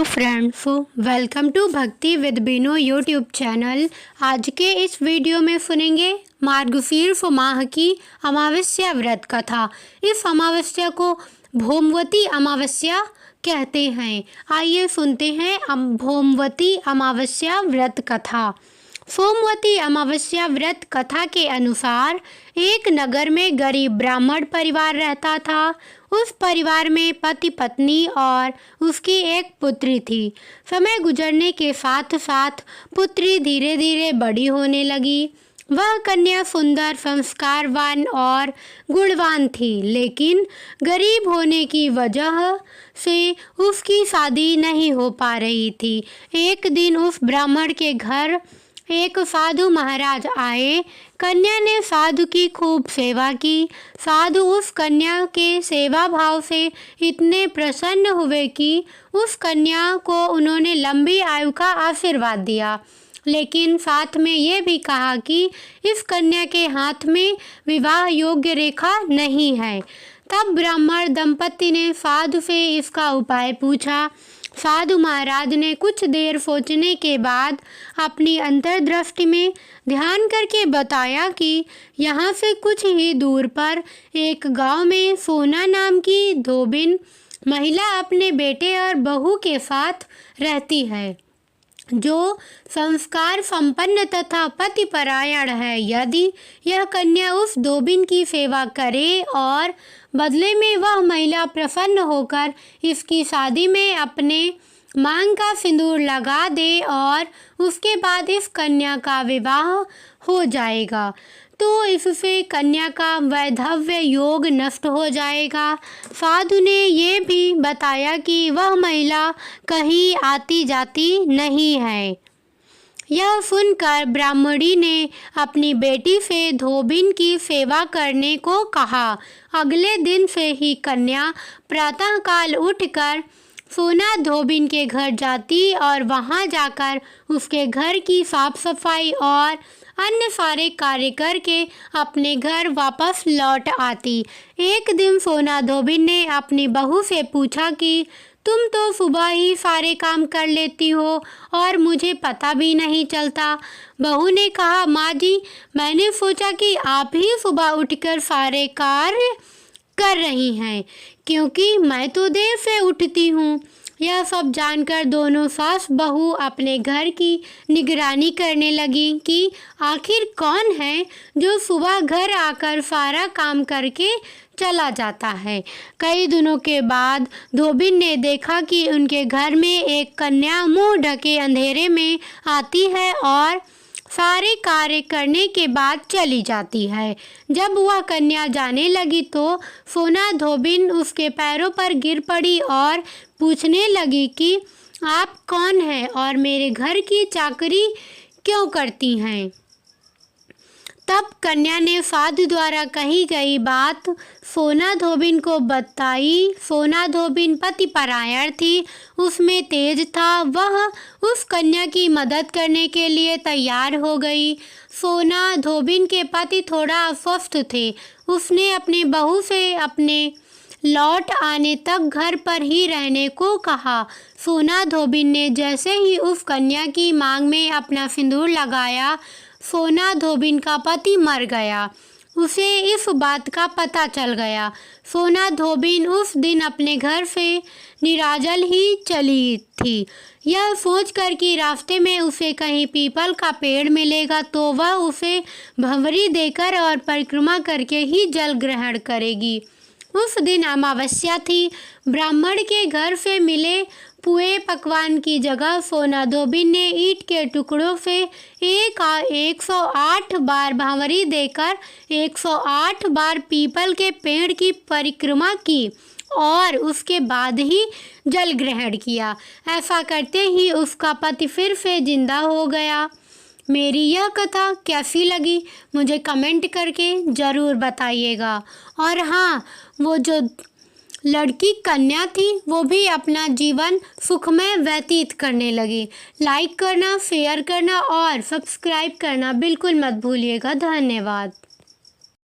Friends, welcome to भक्ति with Bino YouTube channel. आज के इस वीडियो में सुनेंगे मार्गशीर्ष माह की अमावस्या व्रत कथा। इस अमावस्या को भौमवती अमावस्या कहते हैं। आइए सुनते हैं भौमवती अमावस्या व्रत कथा। सोमवती अमावस्या व्रत कथा के अनुसार एक नगर में गरीब ब्राह्मण परिवार रहता था। उस परिवार में पति पत्नी और उसकी एक पुत्री थी। समय गुजरने के साथ साथ पुत्री धीरे धीरे बड़ी होने लगी। वह कन्या सुंदर, संस्कारवान और गुणवान थी, लेकिन गरीब होने की वजह से उसकी शादी नहीं हो पा रही थी। एक दिन उस ब्राह्मण के घर एक साधु महाराज आए। कन्या ने साधु की खूब सेवा की। साधु उस कन्या के सेवा भाव से इतने प्रसन्न हुए कि उस कन्या को उन्होंने लंबी आयु का आशीर्वाद दिया, लेकिन साथ में ये भी कहा कि इस कन्या के हाथ में विवाह योग्य रेखा नहीं है। तब ब्राह्मण दंपति ने साधु से इसका उपाय पूछा। साधु महाराज ने कुछ देर सोचने के बाद अपनी अंतर्दृष्टि में ध्यान करके बताया कि यहाँ से कुछ ही दूर पर एक गांव में सोना नाम की धोबिन महिला अपने बेटे और बहू के साथ रहती है, जो संस्कार संपन्न तथा पतिपरायण है। यदि यह कन्या उस धोबिन की सेवा करे और बदले में वह महिला प्रसन्न होकर इसकी शादी में अपने मांग का सिंदूर लगा दे और उसके बाद इस कन्या का विवाह हो जाएगा, तो इससे कन्या का वैधव्य योग नष्ट हो जाएगा। साधु ने ये भी बताया कि वह महिला कहीं आती जाती नहीं है। यह सुनकर ब्राह्मणी ने अपनी बेटी से धोबिन की सेवा करने को कहा। अगले दिन से ही कन्या प्रातःकाल उठकर सोना धोबिन के घर जाती और वहां जाकर उसके घर की साफ सफाई और अन्य सारे कार्य करके अपने घर वापस लौट आती। एक दिन सोना धोबिन ने अपनी बहू से पूछा कि तुम तो सुबह ही सारे काम कर लेती हो और मुझे पता भी नहीं चलता। बहू ने कहा, माँ जी, मैंने सोचा कि आप ही सुबह उठकर सारे कार्य कर रही हैं, क्योंकि मैं तो देर से उठती हूँ। यह सब जानकर दोनों सास बहू अपने घर की निगरानी करने लगी कि आखिर कौन है जो सुबह घर आकर सारा काम करके चला जाता है। कई दिनों के बाद धोबिन ने देखा कि उनके घर में एक कन्या मुंह ढके अंधेरे में आती है और सारे कार्य करने के बाद चली जाती है। जब वह कन्या जाने लगी तो सोना धोबिन उसके पैरों पर गिर पड़ी और पूछने लगी कि आप कौन हैं और मेरे घर की चाकरी क्यों करती हैं। तब कन्या ने साधु द्वारा कही गई बात सोना धोबिन को बताई। सोना धोबिन पतिपरायण थी, उसमें तेज था। वह उस कन्या की मदद करने के लिए तैयार हो गई। सोना धोबिन के पति थोड़ा अस्वस्थ थे। उसने अपनी बहू से अपने लौट आने तक घर पर ही रहने को कहा। सोना धोबिन ने जैसे ही उस कन्या की मांग में अपना सिंदूर लगाया, सोना धोबिन का पति मर गया। उसे इस बात का पता चल गया। सोना धोबिन उस दिन अपने घर से निराजल ही चली थी, यह सोचकर कि रास्ते में उसे कहीं पीपल का पेड़ मिलेगा तो वह उसे भंवरी देकर और परिक्रमा करके ही जल ग्रहण करेगी। उस दिन अमावस्या थी। ब्राह्मण के घर से मिले पुए पकवान की जगह सोना धोबिन ने ईंट के टुकड़ों से 108 बार भांवरी देकर 108 बार पीपल के पेड़ की परिक्रमा की और उसके बाद ही जल ग्रहण किया। ऐसा करते ही उसका पति फिर से जिंदा हो गया। मेरी यह कथा कैसी लगी मुझे कमेंट करके ज़रूर बताइएगा। और हाँ, वो जो लड़की कन्या थी वो भी अपना जीवन सुखमय व्यतीत करने लगी। लाइक करना, शेयर करना और सब्सक्राइब करना बिल्कुल मत भूलिएगा। धन्यवाद।